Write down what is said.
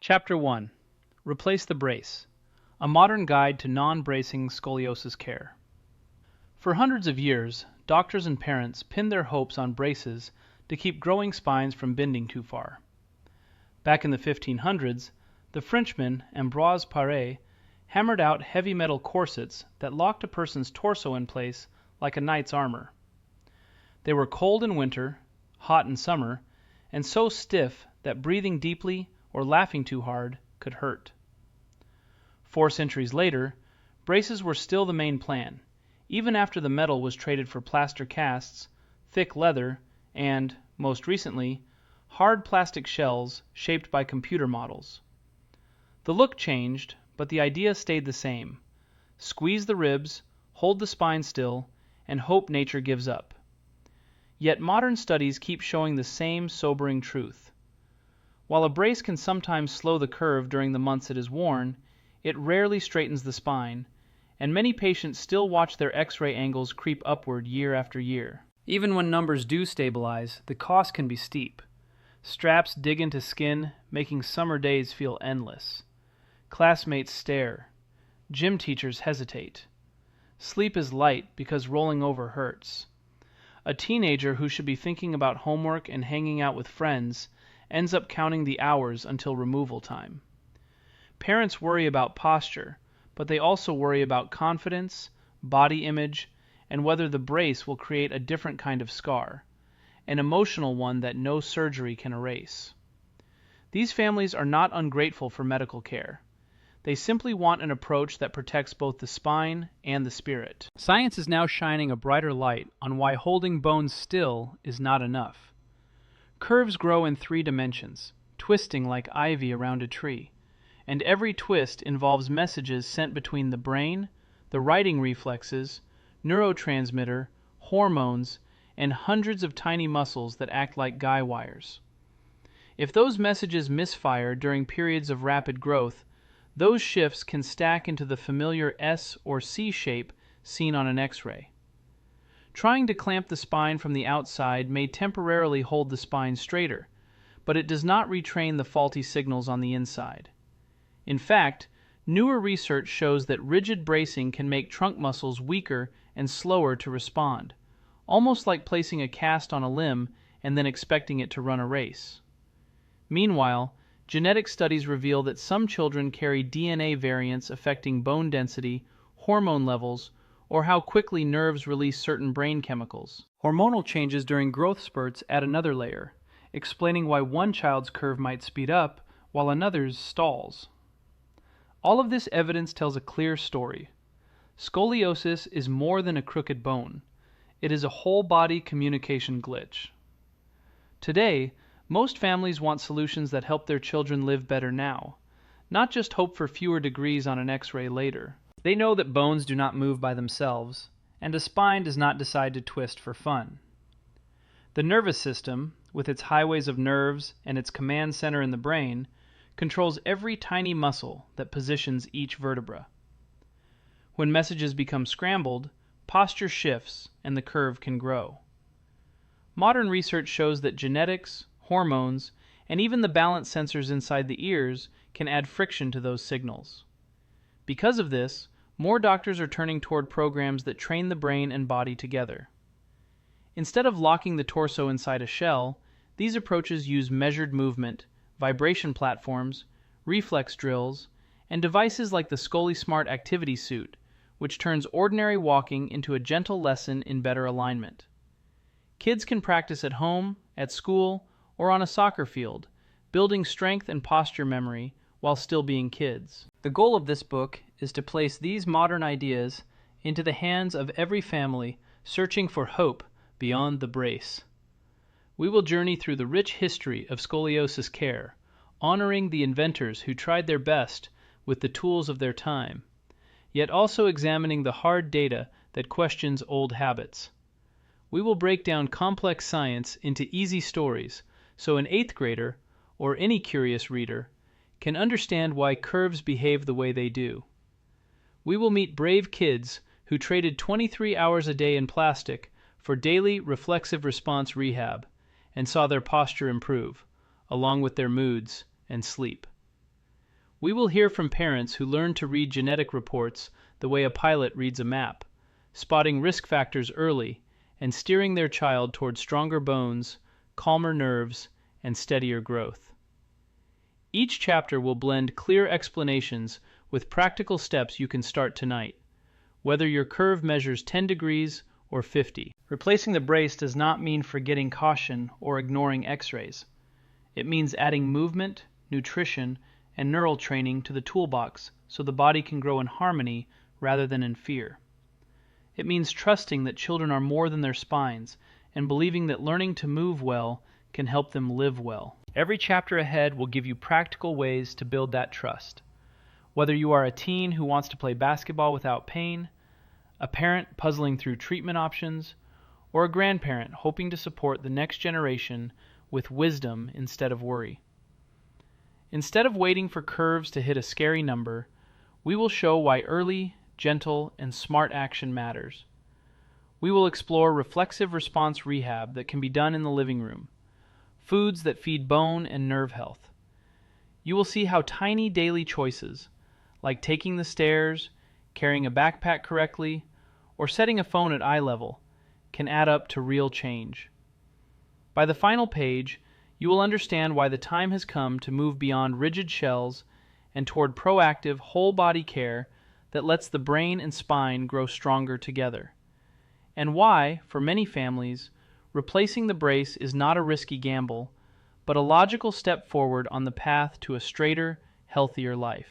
Chapter 1. Replace the Brace. A Modern Guide to Non-Bracing Scoliosis Care. For hundreds of years, doctors and parents pinned their hopes on braces to keep growing spines from bending too far. Back in the 1500s, the Frenchman Ambroise Paré hammered out heavy metal corsets that locked a person's torso in place like a knight's armor. They were cold in winter, hot in summer, and so stiff that breathing deeply or laughing too hard could hurt. 4 centuries later, braces were still the main plan, even after the metal was traded for plaster casts, thick leather, and, most recently, hard plastic shells shaped by computer models. The look changed, but the idea stayed the same. Squeeze the ribs, hold the spine still, and hope nature gives up. Yet modern studies keep showing the same sobering truth. While a brace can sometimes slow the curve during the months it is worn, it rarely straightens the spine, and many patients still watch their X-ray angles creep upward year after year. Even when numbers do stabilize, the cost can be steep. Straps dig into skin, making summer days feel endless. Classmates stare. Gym teachers hesitate. Sleep is light because rolling over hurts. A teenager who should be thinking about homework and hanging out with friends ends up counting the hours until removal time. Parents worry about posture, but they also worry about confidence, body image, and whether the brace will create a different kind of scar, an emotional one that no surgery can erase. These families are not ungrateful for medical care. They simply want an approach that protects both the spine and the spirit. Science is now shining a brighter light on why holding bones still is not enough. Curves grow in 3 dimensions, twisting like ivy around a tree, and every twist involves messages sent between the brain, the writing reflexes, neurotransmitter, hormones, and hundreds of tiny muscles that act like guy wires. If those messages misfire during periods of rapid growth, those shifts can stack into the familiar S or C shape seen on an X-ray. Trying to clamp the spine from the outside may temporarily hold the spine straighter, but it does not retrain the faulty signals on the inside. In fact, newer research shows that rigid bracing can make trunk muscles weaker and slower to respond, almost like placing a cast on a limb and then expecting it to run a race. Meanwhile, genetic studies reveal that some children carry DNA variants affecting bone density, hormone levels, or how quickly nerves release certain brain chemicals. Hormonal changes during growth spurts add another layer, explaining why one child's curve might speed up while another's stalls. All of this evidence tells a clear story. Scoliosis is more than a crooked bone. It is a whole-body communication glitch. Today, most families want solutions that help their children live better now, not just hope for fewer degrees on an X-ray later. They know that bones do not move by themselves, and a spine does not decide to twist for fun. The nervous system, with its highways of nerves and its command center in the brain, controls every tiny muscle that positions each vertebra. When messages become scrambled, posture shifts and the curve can grow. Modern research shows that genetics, hormones, and even the balance sensors inside the ears can add friction to those signals. Because of this, more doctors are turning toward programs that train the brain and body together. Instead of locking the torso inside a shell, these approaches use measured movement, vibration platforms, reflex drills, and devices like the ScoliSMART Activity Suit, which turns ordinary walking into a gentle lesson in better alignment. Kids can practice at home, at school, or on a soccer field, building strength and posture memory while still being kids. The goal of this book is to place these modern ideas into the hands of every family searching for hope beyond the brace. We will journey through the rich history of scoliosis care, honoring the inventors who tried their best with the tools of their time, yet also examining the hard data that questions old habits. We will break down complex science into easy stories so an 8th grader, or any curious reader, can understand why curves behave the way they do. We will meet brave kids who traded 23 hours a day in plastic for daily reflexive-response rehab and saw their posture improve, along with their moods and sleep. We will hear from parents who learn to read genetic reports the way a pilot reads a map, spotting risk factors early and steering their child toward stronger bones, calmer nerves, and steadier growth. Each chapter will blend clear explanations with practical steps you can start tonight, whether your curve measures 10 degrees or 50. Replacing the brace does not mean forgetting caution or ignoring x-rays. It means adding movement, nutrition, and neural training to the toolbox so the body can grow in harmony rather than in fear. It means trusting that children are more than their spines and believing that learning to move well can help them live well. Every chapter ahead will give you practical ways to build that trust. Whether you are a teen who wants to play basketball without pain, a parent puzzling through treatment options, or a grandparent hoping to support the next generation with wisdom instead of worry. Instead of waiting for curves to hit a scary number, we will show why early, gentle, and smart action matters. We will explore reflexive response rehab that can be done in the living room, foods that feed bone and nerve health. You will see how tiny daily choices, like taking the stairs, carrying a backpack correctly, or setting a phone at eye level, can add up to real change. By the final page, you will understand why the time has come to move beyond rigid shells and toward proactive, whole-body care that lets the brain and spine grow stronger together. And why, for many families, replacing the brace is not a risky gamble, but a logical step forward on the path to a straighter, healthier life.